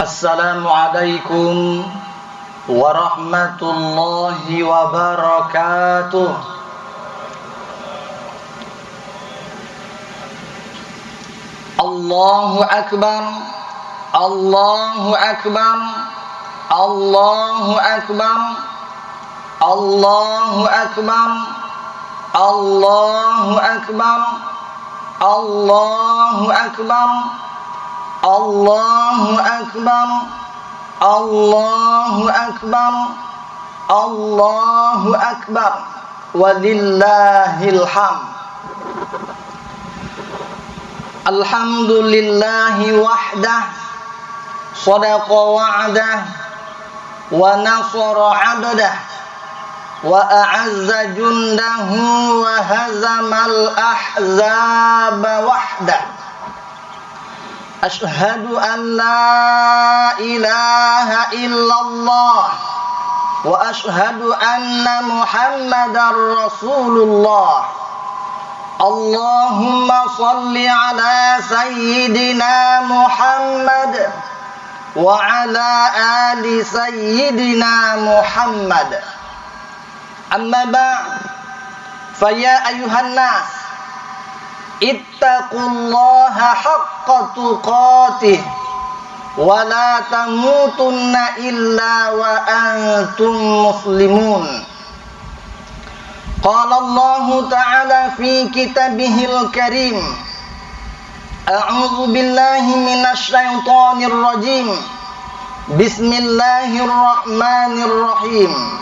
Assalamualaikum warahmatullahi wabarakatuh. Allahu Akbar, Allahu Akbar, Allahu Akbar, Allahu Akbar, Allahu Akbar, Allahu Akbar, Allahu Akbar, Allahu Akbar, Allahu Akbar, walillahil hamd. Alhamdulillahi wahdah, sadaqa wa'dah, wa nasara 'abdah, wa a'azza jundahu, wa hazamal ahzaba wahdah. Ashhadu an la ilaha illallah wa ashhadu anna Muhammadar Rasulullah. Allahumma salli ala sayyidina Muhammad wa ala ali sayyidina Muhammad. Amma ba'd, faya ayuhan nas, ittaqullaha haqqa tuqatih wa la tamutunna illa wa antum muslimun. Qala Allah Ta'ala fi kitabihil karim, a'udzu billahi minasy syaithanir rajim. Bismillahirrahmanirrahim.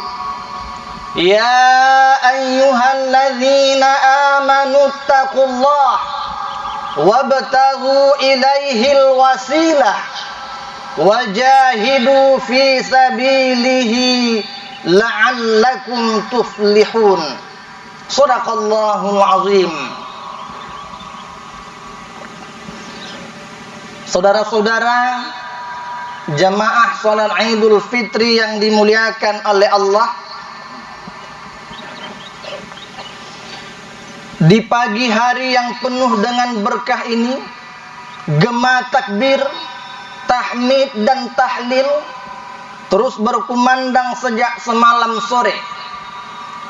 Ya ayyuhalladzina amanu taqullaha wabtaghu ilaihil wasilah wajahidu fi sabilihi la'allakum tuflihun. Shadaqallahul azim. Saudara-saudara jamaah salat Idul Fitri yang dimuliakan oleh Allah, di pagi hari yang penuh dengan berkah ini, gema takbir, tahmid dan tahlil terus berkumandang sejak semalam sore,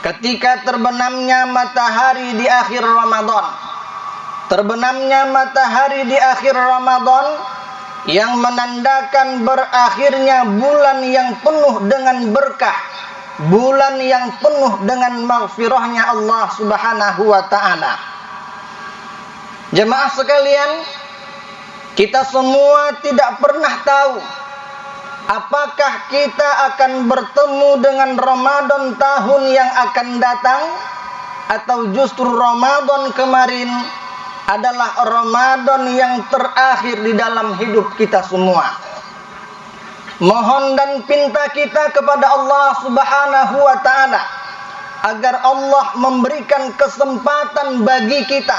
ketika terbenamnya matahari di akhir Ramadan. Terbenamnya matahari di akhir Ramadan yang menandakan berakhirnya bulan yang penuh dengan berkah, bulan yang penuh dengan maghfirahnya Allah Subhanahu wa ta'ala. Jemaah sekalian, kita semua tidak pernah tahu apakah kita akan bertemu dengan Ramadan tahun yang akan datang, atau justru Ramadan kemarin adalah Ramadan yang terakhir di dalam hidup kita semua. Mohon dan pinta kita kepada Allah Subhanahu wa ta'ala agar Allah memberikan kesempatan bagi kita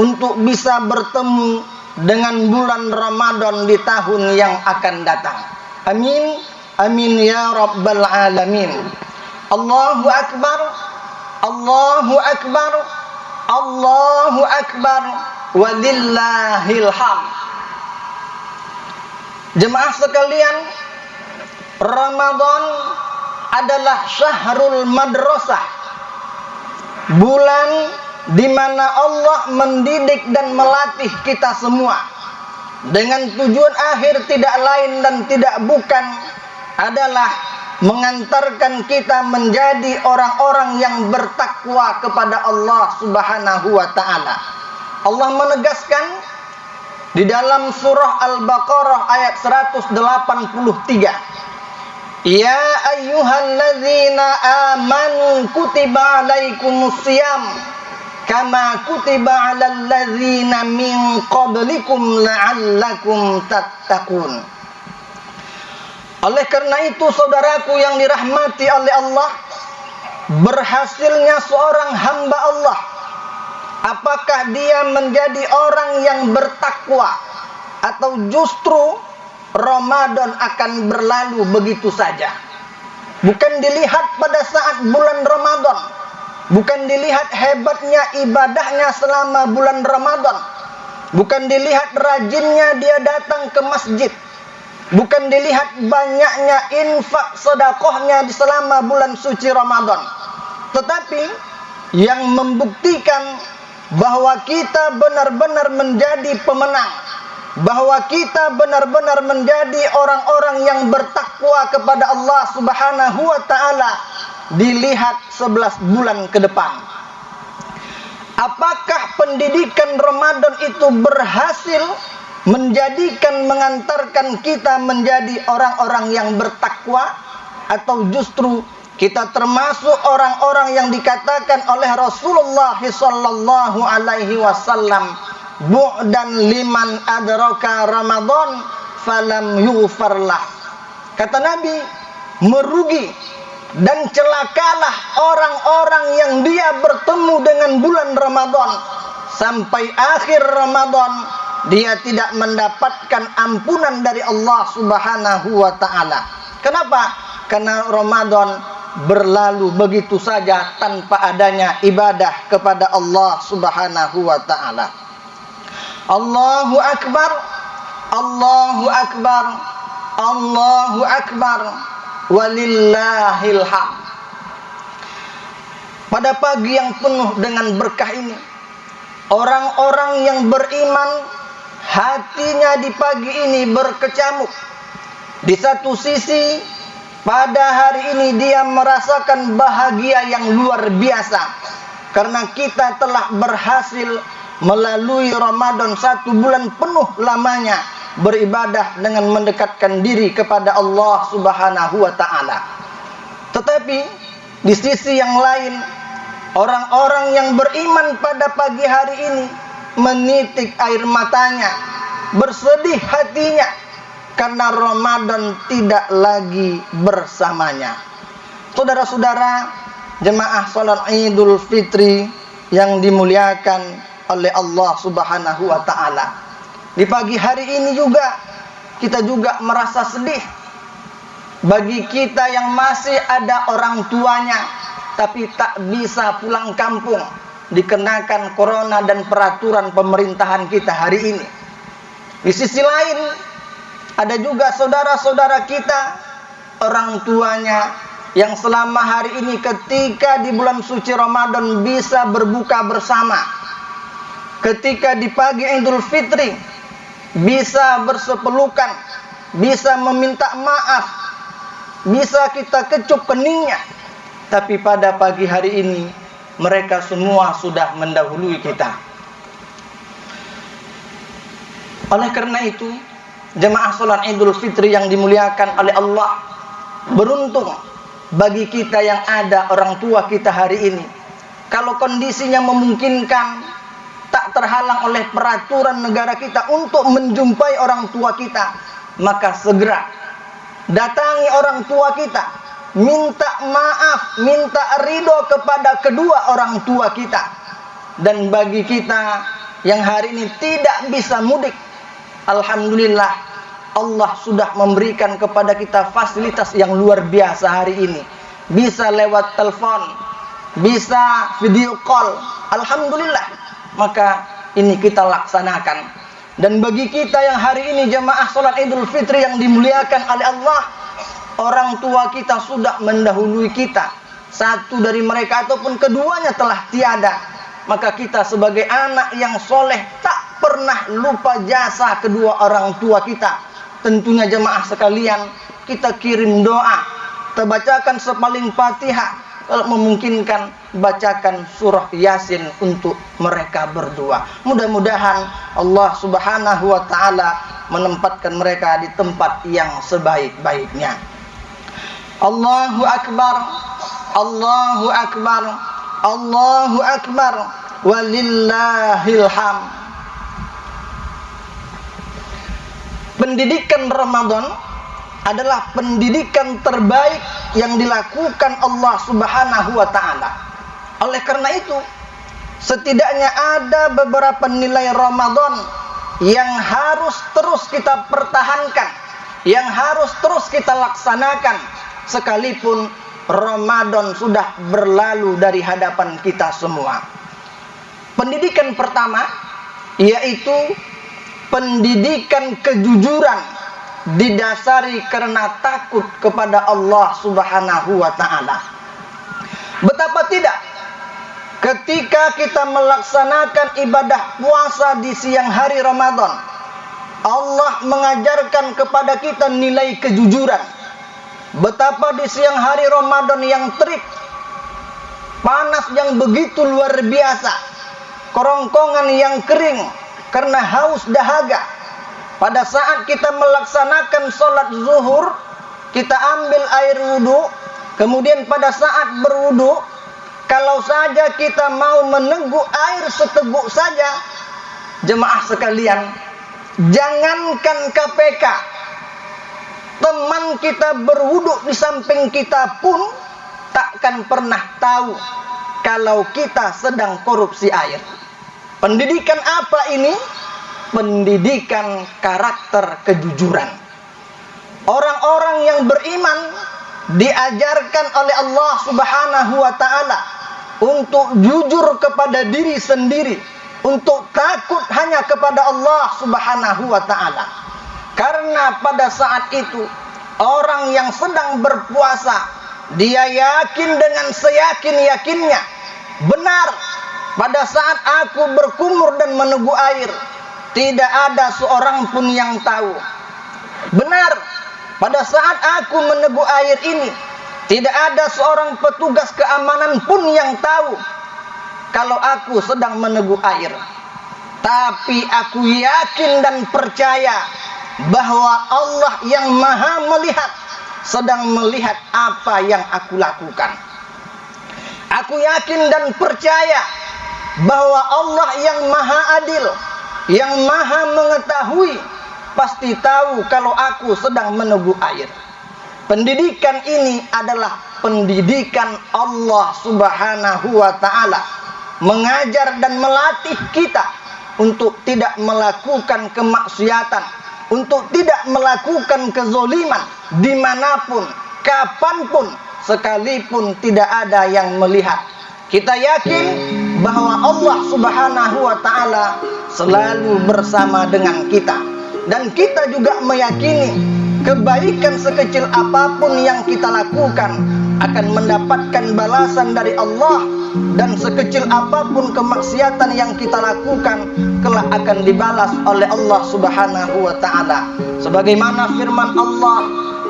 untuk bisa bertemu dengan bulan Ramadan di tahun yang akan datang. Amin, amin ya rabbal alamin. Allahu akbar, Allahu akbar, Allahu akbar, walillahil hamd. Jemaah sekalian, Ramadan adalah syahrul madrasah, bulan di mana Allah mendidik dan melatih kita semua dengan tujuan akhir tidak lain dan tidak bukan adalah mengantarkan kita menjadi orang-orang yang bertakwa kepada Allah Subhanahu wa ta'ala. Allah menegaskan di dalam surah Al-Baqarah ayat 183, ya ayyuhalladzina amanu kutiba alaikumusiyam kama kutiba 'alal ladzina min qablikum la'allakum tattaqun. Oleh karena itu, saudaraku yang dirahmati oleh Allah, berhasilnya seorang hamba Allah apakah dia menjadi orang yang bertakwa atau justru Ramadan akan berlalu begitu saja. Bukan dilihat pada saat bulan Ramadan, bukan dilihat hebatnya ibadahnya selama bulan Ramadan, bukan dilihat rajinnya dia datang ke masjid, bukan dilihat banyaknya infak sedekahnya di selama bulan suci Ramadan, tetapi yang membuktikan bahwa kita benar-benar menjadi pemenang, bahwa kita benar-benar menjadi orang-orang yang bertakwa kepada Allah Subhanahu wa taala, dilihat 11 bulan ke depan. Apakah pendidikan Ramadan itu berhasil mengantarkan kita menjadi orang-orang yang bertakwa, atau justru kita termasuk orang-orang yang dikatakan oleh Rasulullah sallallahu alaihi wasallam, bu'dan liman adraka Ramadan falam yughfarlah. Kata Nabi, merugi dan celakalah orang-orang yang dia bertemu dengan bulan Ramadan, sampai akhir Ramadan dia tidak mendapatkan ampunan dari Allah Subhanahu wa taala. Kenapa? Karena Ramadan berlalu begitu saja tanpa adanya ibadah kepada Allah Subhanahu wa taala. Allahu akbar, Allahu akbar, Allahu akbar, walillahil hamd. Pada pagi yang penuh dengan berkah ini, orang-orang yang beriman hatinya di pagi ini berkecamuk. Di satu sisi, pada hari ini dia merasakan bahagia yang luar biasa, karena kita telah berhasil melalui Ramadan 1 bulan penuh lamanya beribadah dengan mendekatkan diri kepada Allah Subhanahu wa taala. Tetapi di sisi yang lain, orang-orang yang beriman pada pagi hari ini menitik air matanya, bersedih hatinya karena Ramadan tidak lagi bersamanya. Saudara-saudara, jemaah salat Idul Fitri yang dimuliakan oleh Allah Subhanahu wa taala. Di pagi hari ini juga kita juga merasa sedih bagi kita yang masih ada orang tuanya tapi tak bisa pulang kampung dikenakan corona dan peraturan pemerintahan kita hari ini. Di sisi lain, ada juga saudara-saudara kita, orang tuanya yang selama hari ini ketika di bulan suci Ramadan bisa berbuka bersama, ketika di pagi Idul Fitri bisa bersepelukan, bisa meminta maaf, bisa kita kecup keningnya, tapi pada pagi hari ini mereka semua sudah mendahului kita. Oleh karena itu, jemaah salat Idul Fitri yang dimuliakan oleh Allah, beruntung bagi kita yang ada orang tua kita hari ini. Kalau kondisinya memungkinkan, tak terhalang oleh peraturan negara kita untuk menjumpai orang tua kita, maka segera datangi orang tua kita, minta maaf, minta ridho kepada kedua orang tua kita. Dan bagi kita yang hari ini tidak bisa mudik, alhamdulillah Allah sudah memberikan kepada kita fasilitas yang luar biasa hari ini. Bisa lewat telepon, bisa video call, alhamdulillah. Maka ini kita laksanakan. Dan bagi kita yang hari ini jemaah salat Idul Fitri yang dimuliakan oleh Allah, orang tua kita sudah mendahului kita, satu dari mereka ataupun keduanya telah tiada, maka kita sebagai anak yang soleh tak pernah lupa jasa kedua orang tua kita. Tentunya jemaah sekalian, kita kirim doa, kita bacakan sepaling Fatihah, kalau memungkinkan bacakan surah Yasin untuk mereka berdua. Mudah-mudahan Allah Subhanahu wa taala menempatkan mereka di tempat yang sebaik-baiknya. Allahu akbar, Allahu akbar, Allahu akbar, walillahil hamd. Pendidikan Ramadan adalah pendidikan terbaik yang dilakukan Allah Subhanahu wa taala. Oleh karena itu, setidaknya ada beberapa nilai Ramadan yang harus terus kita pertahankan, yang harus terus kita laksanakan sekalipun Ramadan sudah berlalu dari hadapan kita semua. Pendidikan pertama yaitu pendidikan kejujuran didasari karena takut kepada Allah Subhanahu wa taala. Betapa tidak ketika kita melaksanakan ibadah puasa di siang hari Ramadan, Allah mengajarkan kepada kita nilai kejujuran. Betapa di siang hari Ramadan yang terik, panas yang begitu luar biasa, kerongkongan yang kering karena haus dahaga. Pada saat kita melaksanakan sholat zuhur, kita ambil air wudhu, kemudian pada saat berwudhu, kalau saja kita mau meneguk air seteguk saja, jemaah sekalian, jangankan KPK, teman kita berwudhu di samping kita pun takkan pernah tahu kalau kita sedang korupsi air. Pendidikan apa ini? Pendidikan karakter kejujuran. Orang-orang yang beriman diajarkan oleh Allah Subhanahu wa taala untuk jujur kepada diri sendiri, untuk takut hanya kepada Allah Subhanahu wa taala. Karena pada saat itu orang yang sedang berpuasa, dia yakin dengan seyakin-yakinnya, benar, pada saat aku berkumur dan meneguk air, tidak ada seorang pun yang tahu. Benar, pada saat aku meneguk air ini, tidak ada seorang petugas keamanan pun yang tahu kalau aku sedang meneguk air. Tapi aku yakin dan percaya bahwa Allah yang maha melihat sedang melihat apa yang aku lakukan. Aku yakin dan percaya bahwa Allah yang maha adil, yang maha mengetahui, pasti tahu kalau aku sedang meneguk air. Pendidikan ini adalah pendidikan Allah Subhanahu wa taala, mengajar dan melatih kita untuk tidak melakukan kemaksiatan, untuk tidak melakukan kezoliman dimanapun, kapanpun, sekalipun tidak ada yang melihat. Kita yakin bahwa Allah Subhanahu wa taala selalu bersama dengan kita. Dan kita juga meyakini kebaikan sekecil apapun yang kita lakukan akan mendapatkan balasan dari Allah, dan sekecil apapun kemaksiatan yang kita lakukan kelak akan dibalas oleh Allah Subhanahu wa taala. Sebagaimana firman Allah,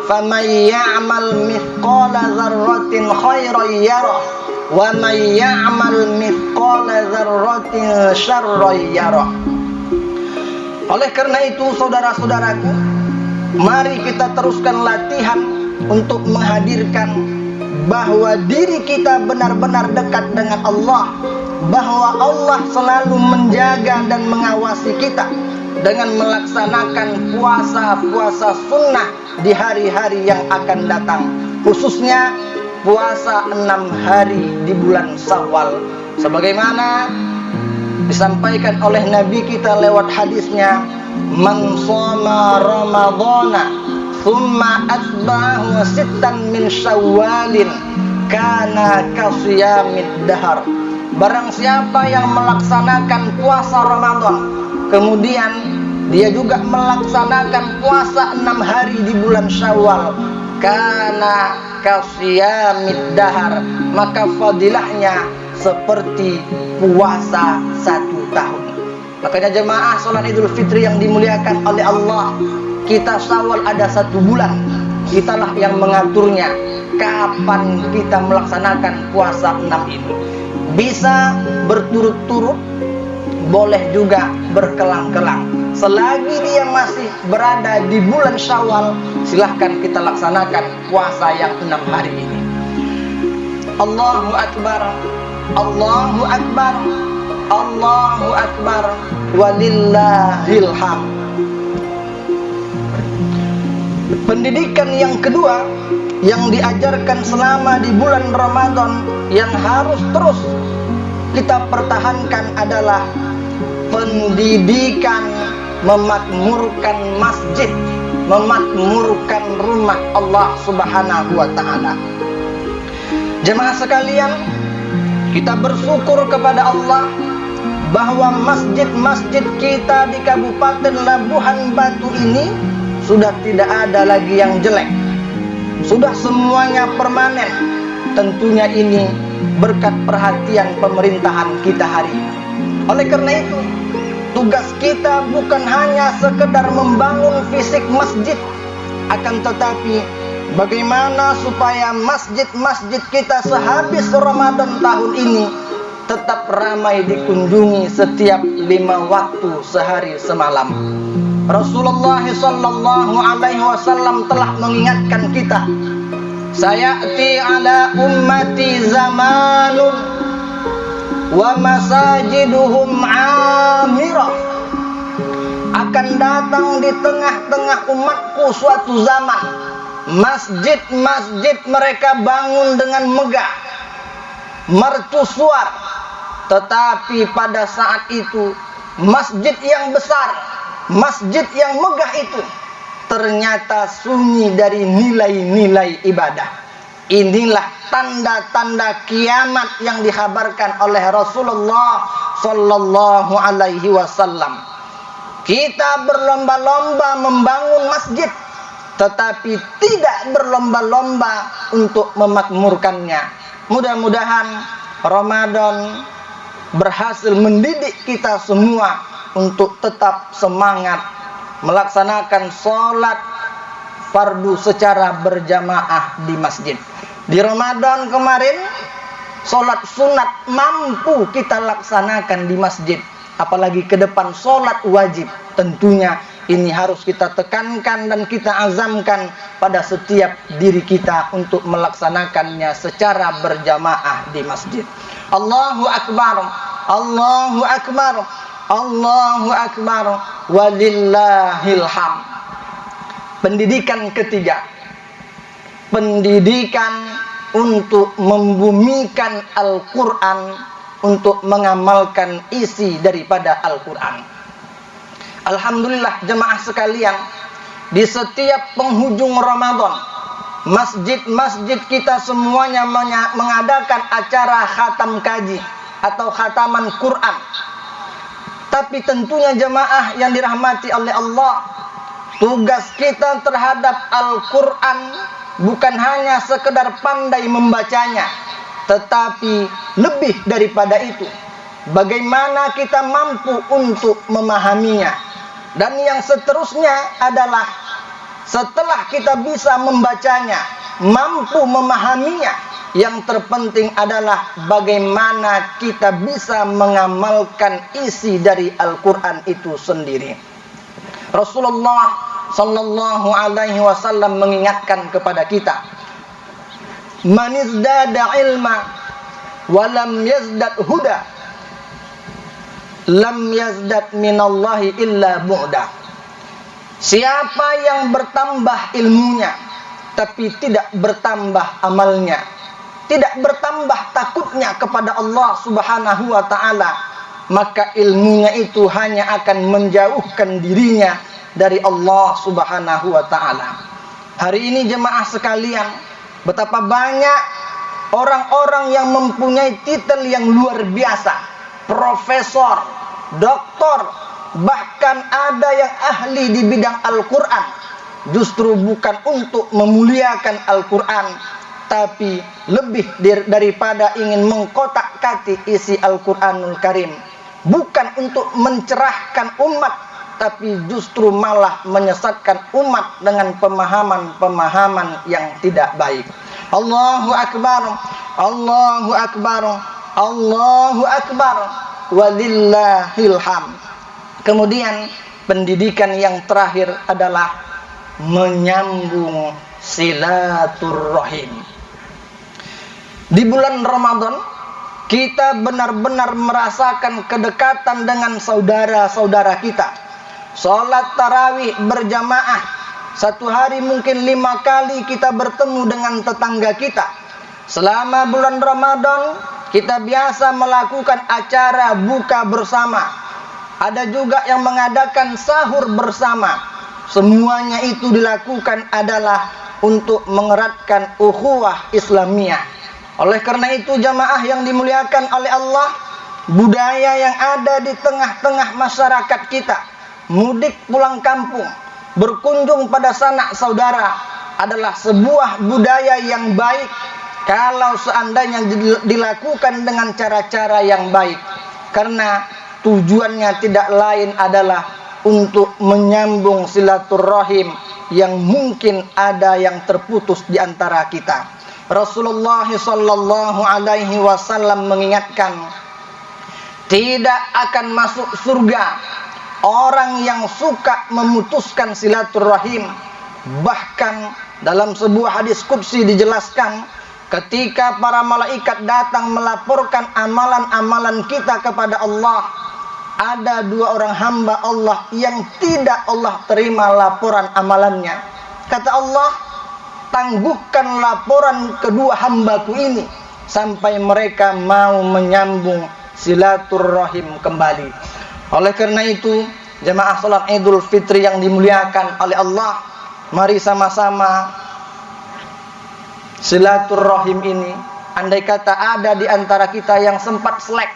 "Faman ya'mal mithqala dzarratin khairan yarah wa man ya'mal mithqala dzarratin syarran yarah." Oleh karena itu, saudara-saudaraku, mari kita teruskan latihan untuk menghadirkan bahwa diri kita benar-benar dekat dengan Allah, bahwa Allah selalu menjaga dan mengawasi kita dengan melaksanakan puasa-puasa sunnah di hari-hari yang akan datang, khususnya puasa 6 hari di bulan Syawal, sebagaimana disampaikan oleh Nabi kita lewat hadisnya, "Man shoma Ramadhana thumma atba'ahu sittan min Syawalin kana kasiyamid dahar." Barang siapa yang melaksanakan puasa Ramadan, kemudian dia juga melaksanakan puasa 6 hari di bulan Syawal, kana kasiyamid dahar, maka fadilahnya seperti puasa 1 tahun. Makanya jemaah salat Idul Fitri yang dimuliakan oleh Allah, kita Syawal ada 1 bulan, kitalah yang mengaturnya kapan kita melaksanakan puasa 6 ini. Bisa berturut-turut, boleh juga berkelang-kelang. Selagi dia masih berada di bulan Syawal, silahkan kita laksanakan puasa yang 6 hari ini. Allahu Akbar, Allahu Akbar, Allahu Akbar, walillahil hamd. Pendidikan yang kedua yang diajarkan selama di bulan Ramadan yang harus terus kita pertahankan adalah pendidikan memakmurkan masjid, memakmurkan rumah Allah Subhanahu wa taala. Jemaah sekalian, kita bersyukur kepada Allah bahwa masjid-masjid kita di Kabupaten Labuhan Batu ini sudah tidak ada lagi yang jelek, sudah semuanya permanen. Tentunya ini berkat perhatian pemerintahan kita hari ini. Oleh karena itu, tugas kita bukan hanya sekedar membangun fisik masjid, akan tetapi bagaimana supaya masjid-masjid kita sehabis Ramadan tahun ini tetap ramai dikunjungi setiap 5 waktu sehari semalam. Rasulullah sallallahu alaihi wasallam telah mengingatkan kita, sayati ala ummati zamanun wa masajiduhum amirah. Akan datang di tengah-tengah umatku suatu zaman, masjid-masjid mereka bangun dengan megah, mercusuar, tetapi pada saat itu masjid yang besar, masjid yang megah itu ternyata sunyi dari nilai-nilai ibadah. Inilah tanda-tanda kiamat yang dikhabarkan oleh Rasulullah sallallahu alaihi wasallam. Kita berlomba-lomba membangun masjid, tetapi tidak berlomba-lomba untuk memakmurkannya. Mudah-mudahan Ramadan berhasil mendidik kita semua untuk tetap semangat melaksanakan sholat fardu secara berjamaah di masjid. Di Ramadan kemarin, sholat sunat mampu kita laksanakan di masjid, apalagi ke depan sholat wajib. Tentunya ini harus kita tekankan dan kita azamkan pada setiap diri kita untuk melaksanakannya secara berjamaah di masjid. Allahu Akbar, Allahu Akbar, Allahu Akbar, walillahil hamd. Pendidikan ketiga, pendidikan untuk membumikan Al-Quran, untuk mengamalkan isi daripada Al-Quran. Alhamdulillah jemaah sekalian, di setiap penghujung Ramadan, masjid-masjid kita semuanya mengadakan acara khatam kaji atau khataman Quran. Tapi tentunya jemaah yang dirahmati oleh Allah, tugas kita terhadap Al-Quran bukan hanya sekedar pandai membacanya, tetapi lebih daripada itu, bagaimana kita mampu untuk memahaminya. Dan yang seterusnya adalah setelah kita bisa membacanya, mampu memahaminya, yang terpenting adalah bagaimana kita bisa mengamalkan isi dari Al-Quran itu sendiri. Rasulullah sallallahu alaihi wasallam mengingatkan kepada kita, man izdada ilma wa lam yazdad huda lam yazdad minallahi illa bu'da. Siapa yang bertambah ilmunya tapi tidak bertambah amalnya, tidak bertambah takutnya kepada Allah Subhanahu wa taala, maka ilmunya itu hanya akan menjauhkan dirinya dari Allah Subhanahu wa taala. Hari ini jemaah sekalian, betapa banyak orang-orang yang mempunyai titel yang luar biasa, profesor, doktor, bahkan ada yang ahli di bidang Al-Quran. Justru bukan untuk memuliakan Al-Quran, tapi lebih daripada ingin mengkotak-katik isi Al-Quranul Karim, bukan untuk mencerahkan umat, tapi justru malah menyesatkan umat dengan pemahaman-pemahaman yang tidak baik. Allahu Akbar, Allahu Akbar, Allahu Akbar, walillahil hamd. Kemudian pendidikan yang terakhir adalah menyambung silaturrahim. Di bulan Ramadan kita benar-benar merasakan kedekatan dengan saudara-saudara kita. Salat tarawih berjamaah, satu hari mungkin 5 kali kita bertemu dengan tetangga kita. Selama bulan Ramadan kita biasa melakukan acara buka bersama. Ada juga yang mengadakan sahur bersama. Semuanya itu dilakukan adalah untuk mengeratkan ukhuwah Islamiyah. Oleh karena itu jamaah yang dimuliakan oleh Allah, budaya yang ada di tengah-tengah masyarakat kita, mudik pulang kampung, berkunjung pada sanak saudara adalah sebuah budaya yang baik kalau seandainya dilakukan dengan cara-cara yang baik, karena tujuannya tidak lain adalah untuk menyambung silaturahim yang mungkin ada yang terputus di antara kita. Rasulullah sallallahu alaihi wasallam mengingatkan, tidak akan masuk surga orang yang suka memutuskan silaturahim. Bahkan dalam sebuah hadis qudsi dijelaskan, ketika para malaikat datang melaporkan amalan-amalan kita kepada Allah, ada dua orang hamba Allah yang tidak Allah terima laporan amalannya. Kata Allah, tangguhkan laporan kedua hambaku ini sampai mereka mau menyambung silaturahim kembali. Oleh karena itu, jemaah salat Idul Fitri yang dimuliakan oleh Allah, mari sama-sama silaturahim ini. Andai kata ada di antara kita yang sempat selek,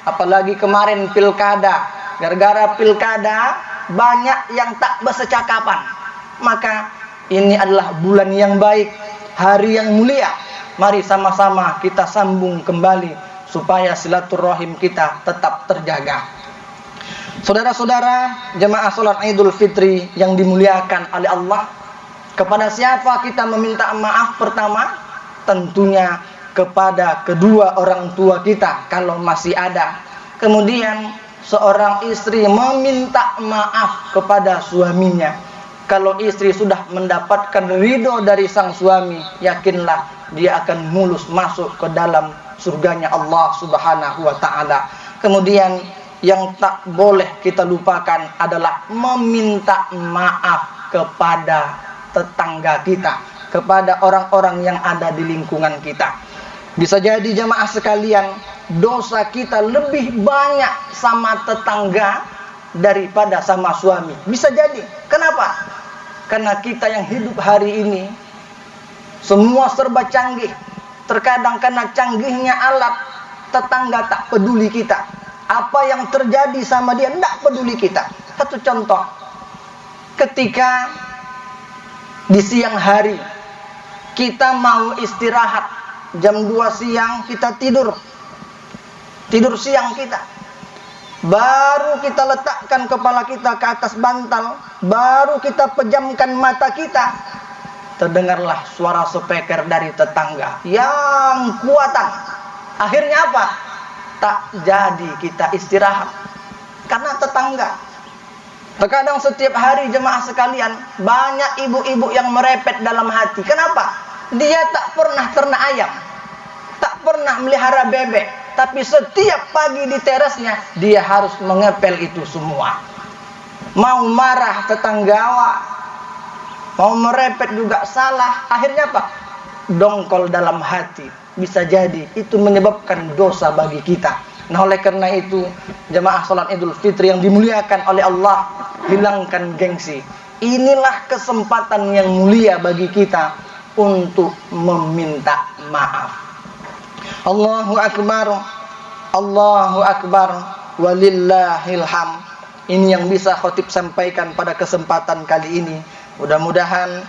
apalagi kemarin pilkada, gara-gara pilkada banyak yang tak bercakapan, maka ini adalah bulan yang baik, hari yang mulia. Mari sama-sama kita sambung kembali supaya silaturahim kita tetap terjaga. Saudara-saudara jemaah salat Idul Fitri yang dimuliakan oleh Allah, kepada siapa kita meminta maaf pertama? Tentunya kepada kedua orang tua kita kalau masih ada. Kemudian seorang istri meminta maaf kepada suaminya. Kalau istri sudah mendapatkan ridho dari sang suami, yakinlah dia akan mulus masuk ke dalam surganya Allah Subhanahu wa taala. Kemudian yang tak boleh kita lupakan adalah meminta maaf kepada tetangga kita, kepada orang-orang yang ada di lingkungan kita. Bisa jadi jemaah sekalian, dosa kita lebih banyak sama tetangga daripada sama suami. Bisa jadi. Kenapa? Karena kita yang hidup hari ini semua serba canggih. Terkadang karena canggihnya alat, tetangga tak peduli kita. Apa yang terjadi sama dia tidak peduli kita. Satu contoh, ketika di siang hari kita mau istirahat, jam 2 siang kita tidur siang kita, baru kita letakkan kepala kita ke atas bantal, baru kita pejamkan mata kita, terdengarlah suara speaker dari tetangga yang kuatan. Akhirnya apa? Tak jadi kita istirahat karena tetangga. Terkadang setiap hari jemaah sekalian, banyak ibu-ibu yang merepet dalam hati. Kenapa? Dia tak pernah ternak ayam, tak pernah melihara bebek, tapi setiap pagi di terasnya dia harus mengepel itu semua. Mau marah tetanggawa, mau merepet juga salah. Akhirnya apa? Dongkol dalam hati. Bisa jadi itu menyebabkan dosa bagi kita. Nah, oleh karena itu jemaah salat Idul Fitri yang dimuliakan oleh Allah, hilangkan gengsi. Inilah kesempatan yang mulia bagi kita untuk meminta maaf. Allahu Akbar, Allahu Akbar, walillahil hamd. Ini yang bisa khotib sampaikan pada kesempatan kali ini. Mudah-mudahan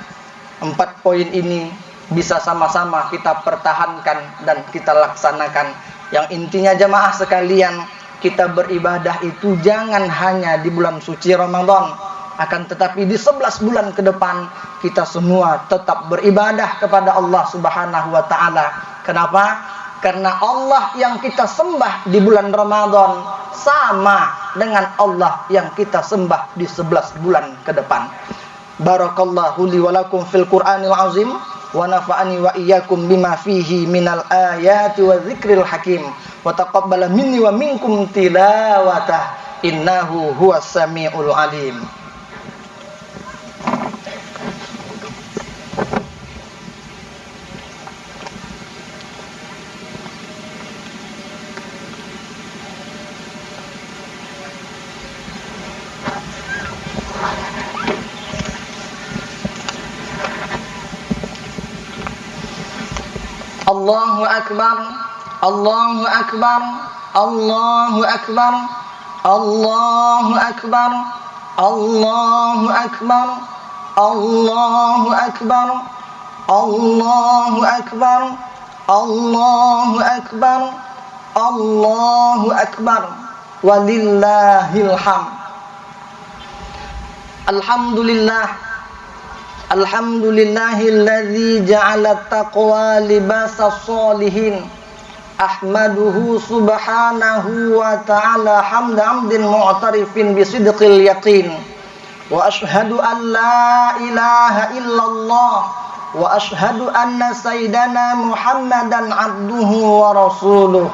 4 poin ini bisa sama-sama kita pertahankan dan kita laksanakan. Yang intinya jemaah sekalian, kita beribadah itu jangan hanya di bulan suci Ramadan, akan tetapi di 11 bulan ke depan kita semua tetap beribadah kepada Allah Subhanahu wa taala. Kenapa? Karena Allah yang kita sembah di bulan Ramadan sama dengan Allah yang kita sembah di 11 bulan ke depan. Barakallahu li wa lakum fil Qur'anil azim wa nafa'ani wa iyyakum bima fihi minal ayati wa dzikril hakim wa taqabbala minni wa minkum tilawatah innahu huwas samiul alim. Allahu Akbar, Allahu Akbar, Allahu Akbar, Allahu Akbar, Allahu akbar, Allahu akbar, Allahu akbar, Allahu akbar, Allahu akbar, walillahil hamd. Alhamdulillah, alhamdulillahilladzi ja'ala taqwa libasas sholihin. Ahmaduhu subhanahu wa ta'ala hamda hamdin mu'tarifin bisidqil yaqin. Wa ashhadu an la ilaha illallah wa ashhadu anna sayyidana Muhammadan abduhu wa rasuluh.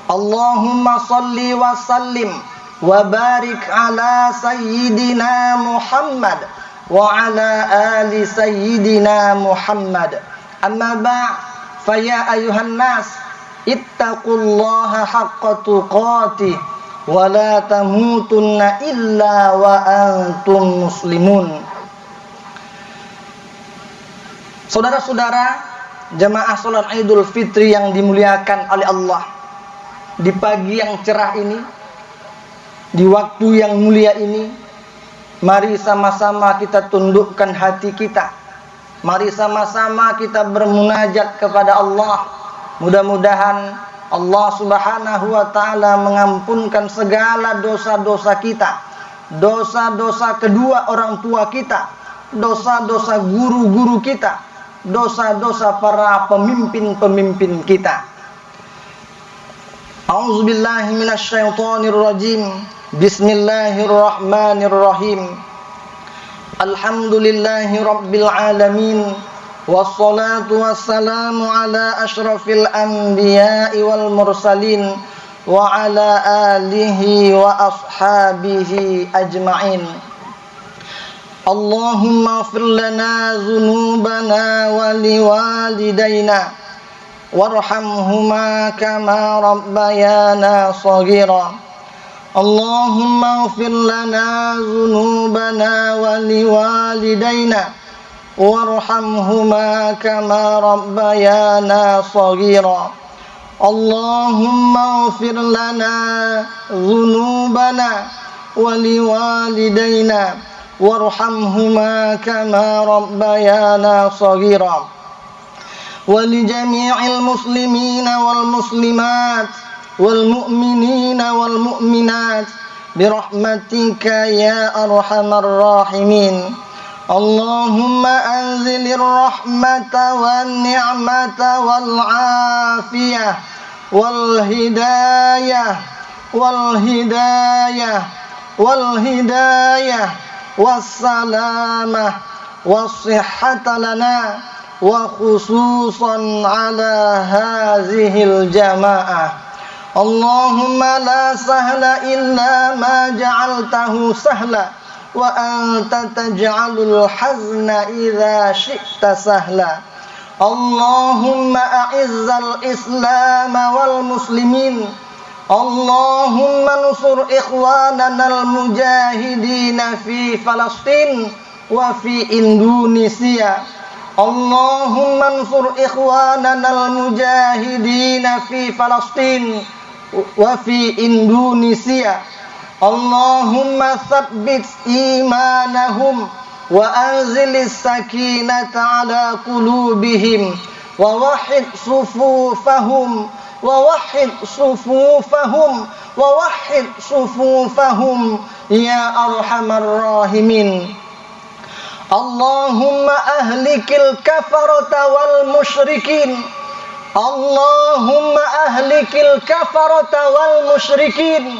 Allahumma salli wa sallim wa barik ala sayyidina Muhammad wa ala ali sayyidina Muhammad. Amma ba' fa ya ayuhan nas ittaqullaha haqqa tuqatih wa la tamutunna illa wa antum muslimun. Saudara-saudara jamaah salat Idul Fitri yang dimuliakan oleh Allah, di pagi yang cerah ini, di waktu yang mulia ini, mari sama-sama kita tundukkan hati kita. Mari sama-sama kita bermunajat kepada Allah. Mudah-mudahan Allah Subhanahu wa ta'ala mengampunkan segala dosa-dosa kita, dosa-dosa kedua orang tua kita, dosa-dosa guru-guru kita, dosa-dosa para pemimpin-pemimpin kita. A'udzubillahi minasyaitonirrajim. Bismillahirrahmanirrahim. Alhamdulillahi rabbil alamin. Wassalatu wassalamu ala ashrafil anbiya'i wal mursalin wa ala alihi wa ashabihi ajma'in. Allahumma ighfir lana dhunubana wa liwalidayna warhamhuma kama rabbayana shaghira. Allahumma ighfir lana dhunubana wa liwalidayna warhamhuma kama rabbayana shaghira. Allahumma ighfir lana dhunubana wa liwalidayna warhamhuma kama rabbayana shaghira. Wa li jami'il muslimina wal muslimat wal mu'minina wal mu'minat birahmatika ya arhamar rahimin. Allahumma anzilir rahmata wan ni'mata wal afiyah wal hidayah wal hidayah wal hidayah was salamah was sihhata lana wa khususan ala hazihil jamaah. Allahumma la sahla illa ma ja'altahu sahla wa anta taj'alul hazna idza syi'ta sahla. Allahumma a'izzal islam wal muslimin. Allahumma nusur ikhwanana al mujahidin fi Palestin wa fi Indonesia. Allahumma nusur ikhwanana al mujahidin fi Palestin wa fi Indonesia. Allahumma tsabbit imanahum wa anzilis sakinata ala qulubihim wa wahhid sufufahum wa wahhid sufufahum wa wahhid sufufahum ya arhamar rahimin. Allahumma ahlikil kafarata wal musyrikin. Allahumma ahlikil kafarata wal musyrikin.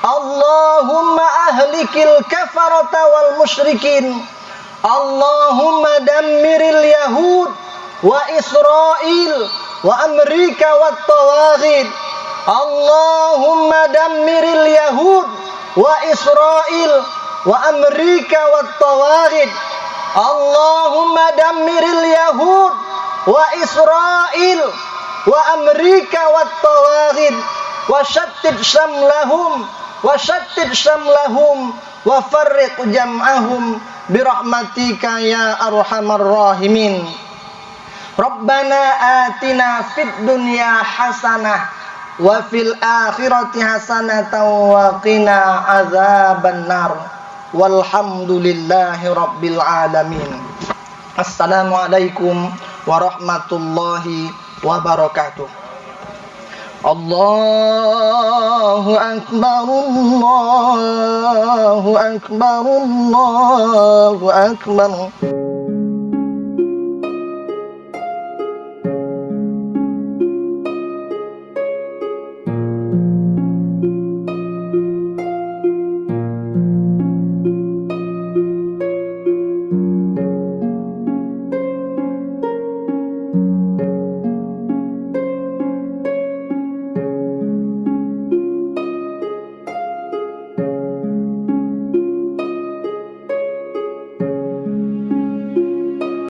Allahumma ahlikil kafarata wal musyrikin. Allahumma dammiril yahud wa Israel wa Amerika wat tawaghid. Allahumma dammiril yahud wa Israel wa Amerika wat tawaghid. Allahumma dammiril yahud wa Israel wa Amerika wat tawaghid wa shattit shamlahum wa shattit shamlahum wa farriq jam'ahum birahmatika ya arhamar rahimin. Rabbana atina fid dunya hasanah wa fil akhirati hasanatan wa qina azabannar. walhamdulillahi rabbil alamin. Assalamualaikum warahmatullahi wabarakatuh. Allahu akbar, Allahu akbar, Allahu akbar.